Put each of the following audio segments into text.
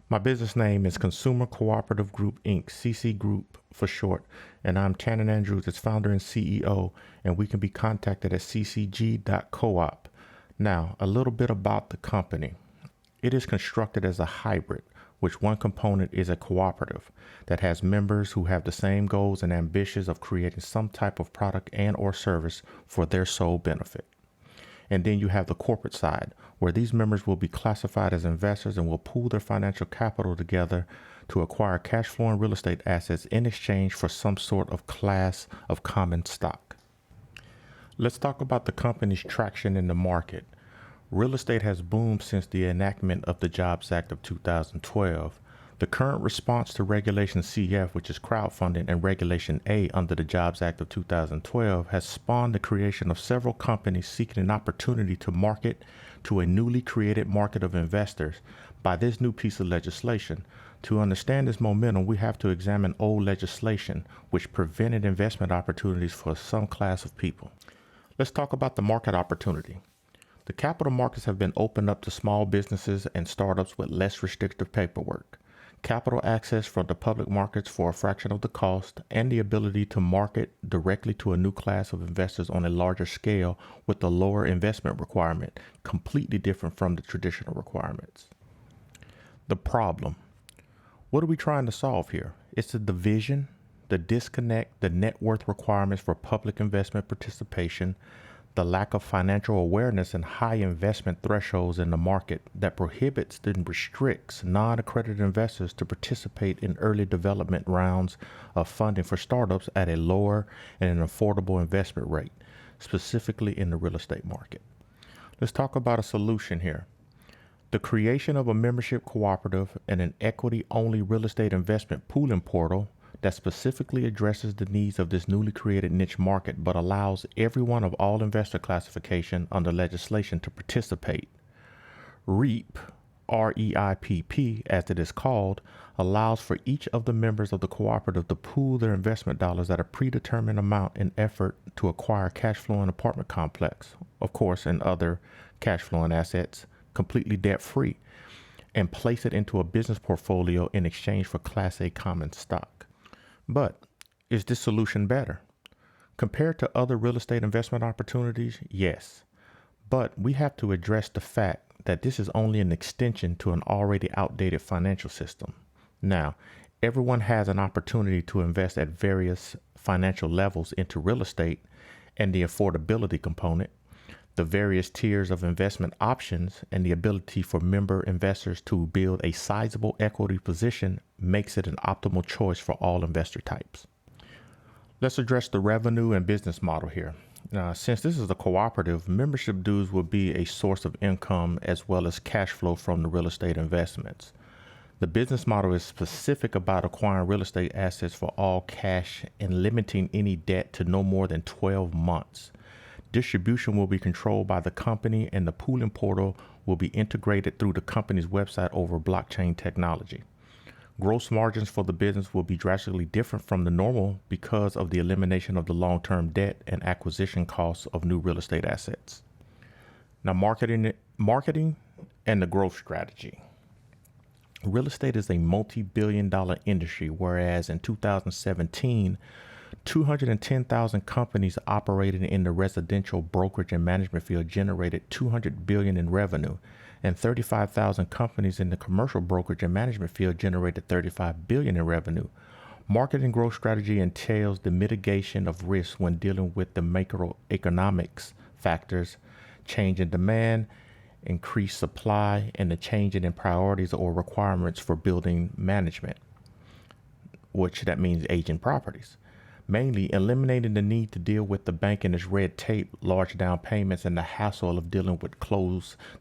My business name is Consumer Cooperative Group Inc., CC Group for short, and I'm Tannen Andrews, its founder and CEO, and we can be contacted at CCG.coop. Now, a little bit about the company. It is constructed as a hybrid, which one component is a cooperative that has members who have the same goals and ambitions of creating some type of product and or service for their sole benefit. And then you have the corporate side, where these members will be classified as investors and will pool their financial capital together to acquire cash flowing real estate assets in exchange for some sort of class of common stock. Let's talk about the company's traction in the market. Real estate has boomed since the enactment of the Jobs Act of 2012. The current response to Regulation CF, which is crowdfunding, and Regulation A under the Jobs Act of 2012 has spawned the creation of several companies seeking an opportunity to market to a newly created market of investors by this new piece of legislation. To understand this momentum, we have to examine old legislation which prevented investment opportunities for some class of people. Let's talk about the market opportunity. The capital markets have been opened up to small businesses and startups with less restrictive paperwork. Capital access from the public markets for a fraction of the cost, and the ability to market directly to a new class of investors on a larger scale with a lower investment requirement, completely different from the traditional requirements. The problem. What are we trying to solve here? It's the division, the disconnect, the net worth requirements for public investment participation, the lack of financial awareness and high investment thresholds in the market that prohibits and restricts non-accredited investors to participate in early development rounds of funding for startups at a lower and an affordable investment rate, specifically in the real estate market. Let's talk about a solution here. The creation of a membership cooperative and an equity-only real estate investment pooling portal that specifically addresses the needs of this newly created niche market but allows everyone of all investor classification under legislation to participate. REIPP, R-E-I-P-P, as it is called, allows for each of the members of the cooperative to pool their investment dollars at a predetermined amount in effort to acquire cash flowing apartment complex, of course, and other cash flowing assets, completely debt free, and place it into a business portfolio in exchange for Class A common stock. But is this solution better? Compared to other real estate investment opportunities, yes. But we have to address the fact that this is only an extension to an already outdated financial system. Now, everyone has an opportunity to invest at various financial levels into real estate, and the affordability component, the various tiers of investment options, and the ability for member investors to build a sizable equity position makes it an optimal choice for all investor types. Let's address the revenue and business model here. Since this is a cooperative, membership dues will be a source of income as well as cash flow from the real estate investments. The business model is specific about acquiring real estate assets for all cash and limiting any debt to no more than 12 months. Distribution will be controlled by the company, and the pooling portal will be integrated through the company's website over blockchain technology. Gross margins for the business will be drastically different from the normal because of the elimination of the long-term debt and acquisition costs of new real estate assets. Now, marketing and the growth strategy. Real estate is a multi-billion-dollar industry, whereas in 2017, 210,000 companies operating in the residential brokerage and management field generated $200 billion in revenue, and 35,000 companies in the commercial brokerage and management field generated $35 billion in revenue. Marketing growth strategy entails the mitigation of risk when dealing with the macroeconomics factors, change in demand, increased supply, and the changing in priorities or requirements for building management, which that means aging properties. Mainly eliminating the need to deal with the bank and its red tape, large down payments, and the hassle of dealing with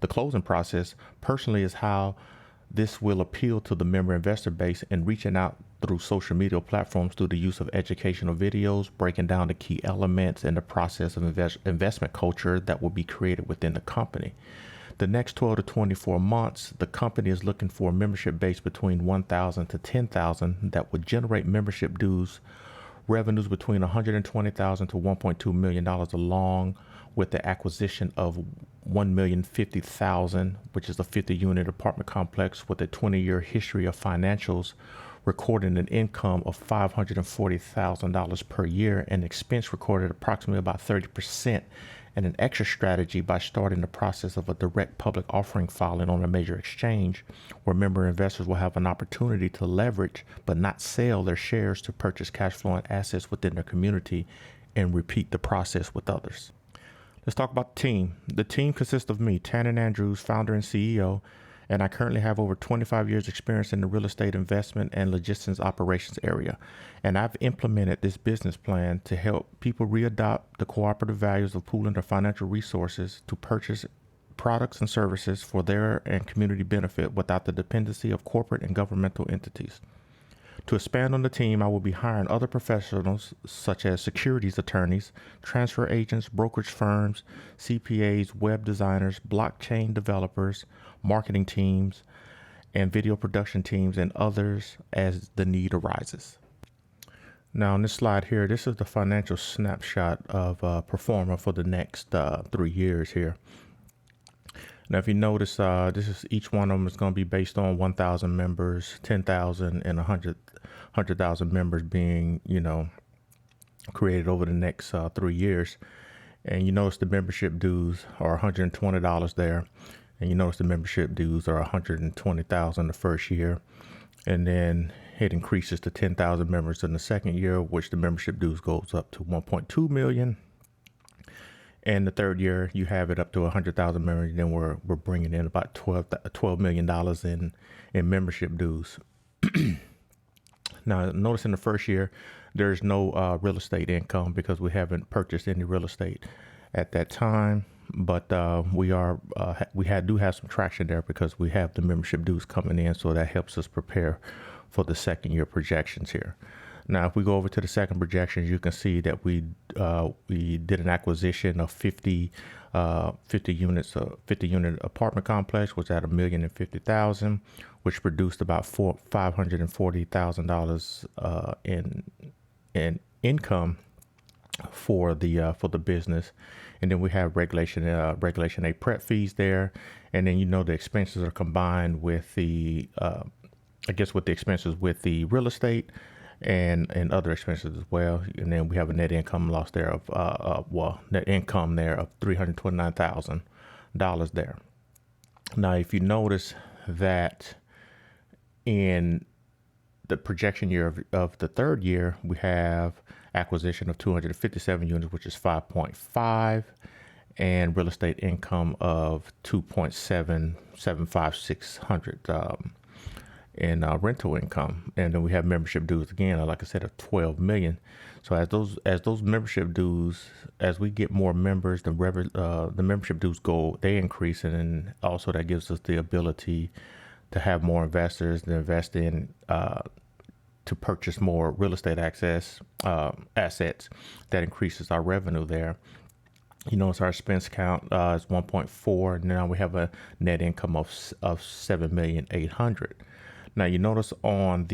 the closing process personally is how this will appeal to the member investor base, and reaching out through social media platforms through the use of educational videos, breaking down the key elements in the process of investment culture that will be created within the company. The next 12 to 24 months, the company is looking for a membership base between 1,000 to 10,000 that would generate membership dues revenues between $120,000 to $1.2 million, along with the acquisition of 1,050,000, which is a 50-unit apartment complex with a 20-year history of financials, recording an income of $540,000 per year and expense recorded approximately about 30%, and an exit strategy by starting the process of a direct public offering filing on a major exchange where member investors will have an opportunity to leverage but not sell their shares to purchase cash flowing assets within their community and repeat the process with others. Let's talk about the team. The team consists of me, Tannen Andrews, founder and CEO, and I currently have over 25 years experience in the real estate investment and logistics operations area. And I've implemented this business plan to help people readopt the cooperative values of pooling their financial resources to purchase products and services for their and community benefit without the dependency of corporate and governmental entities. To expand on the team, I will be hiring other professionals such as securities attorneys, transfer agents, brokerage firms, CPAs, web designers, blockchain developers, marketing teams, and video production teams, and others as the need arises. Now on this slide here, this is the financial snapshot of Performa for the next 3 years here. Now, if you notice, this is each one of them is going to be based on 1,000 members, 10,000, and 100,000 members being, created over the next 3 years. And you notice the membership dues are $120 there. And you notice the membership dues are $120,000 the first year. And then it increases to 10,000 members in the second year, which the membership dues goes up to 1.2 million. And the third year, you have it up to 100,000 members. Then we're bringing in about $12 million in membership dues. Now, notice in the first year, there's no real estate income because we haven't purchased any real estate at that time. But we do have some traction there because we have the membership dues coming in, so that helps us prepare for the second year projections here. Now, if we go over to the second projections, you can see that we did an acquisition of 50 units, 50-unit apartment complex, was at $1,050,000, which produced about $540,000 in income for the business. And then we have Regulation A prep fees there, and then the expenses are combined with the with the expenses with the real estate and other expenses as well. And then we have a net income loss there of net income there of $329,000 there. Now, if you notice that in the projection year of the third year, we have acquisition of 257 units, which is 5.5, and real estate income of 2.775600 in rental income. And then we have membership dues again, like I said, of 12 million. So as those membership dues, as we get more members, the membership dues they increase, and then also that gives us the ability to have more investors to invest in to purchase more real estate assets that increases our revenue there. So our expense count is 1.4, and now we have a net income of 7,800,000. Now you notice when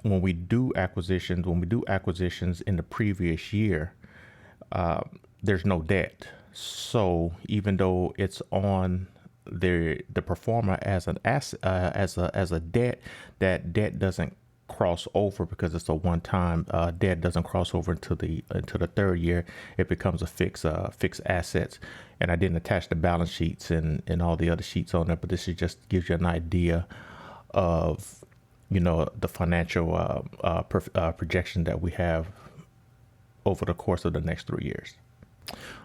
we do acquisitions in the previous year, there's no debt. So even though it's on the Performa as an asset, as a debt, that debt doesn't cross over because it's a one-time debt. Doesn't cross over into the third year. It becomes a fixed assets. And I didn't attach the balance sheets and all the other sheets on there, but this just gives you an idea of the financial projection that we have over the course of the next 3 years.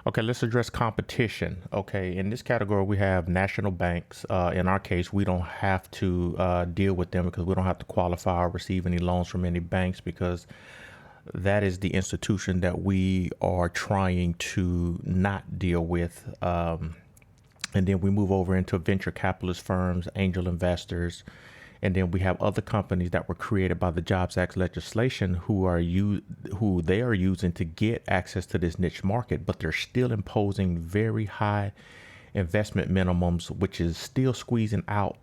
Okay, let's address competition. Okay, in this category, we have national banks. In our case, we don't have to deal with them because we don't have to qualify or receive any loans from any banks, because that is the institution that we are trying to not deal with. And then we move over into venture capitalist firms, angel investors. And then we have other companies that were created by the Jobs Act legislation who they are using to get access to this niche market, but they're still imposing very high investment minimums, which is still squeezing out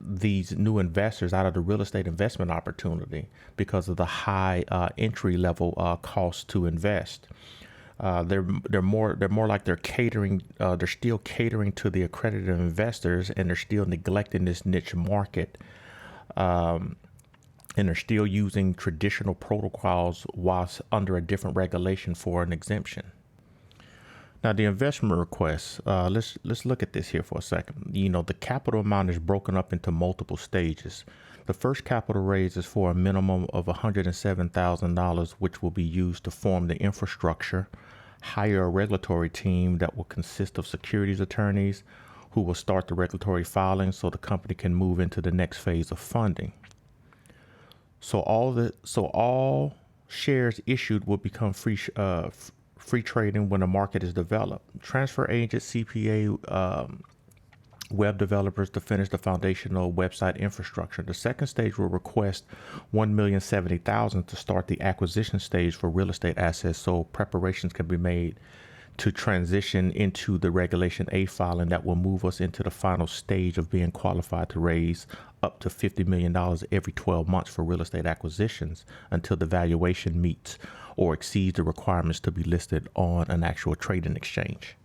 these new investors out of the real estate investment opportunity because of the high entry level cost to invest. They're more like they're catering. They're still catering to the accredited investors, and they're still neglecting this niche market. And they're still using traditional protocols whilst under a different regulation for an exemption. Now, the investment request, let's look at this here for a second. The capital amount is broken up into multiple stages. The first capital raise is for a minimum of $107,000, which will be used to form the infrastructure, hire a regulatory team that will consist of securities attorneys who will start the regulatory filing so the company can move into the next phase of funding. So all shares issued will become free trading when the market is developed. Transfer agents, CPA, web developers to finish the foundational website infrastructure. The second stage will request $1,070,000 to start the acquisition stage for real estate assets, so preparations can be made to transition into the Regulation A filing that will move us into the final stage of being qualified to raise up to $50 million every 12 months for real estate acquisitions until the valuation meets or exceeds the requirements to be listed on an actual trading exchange.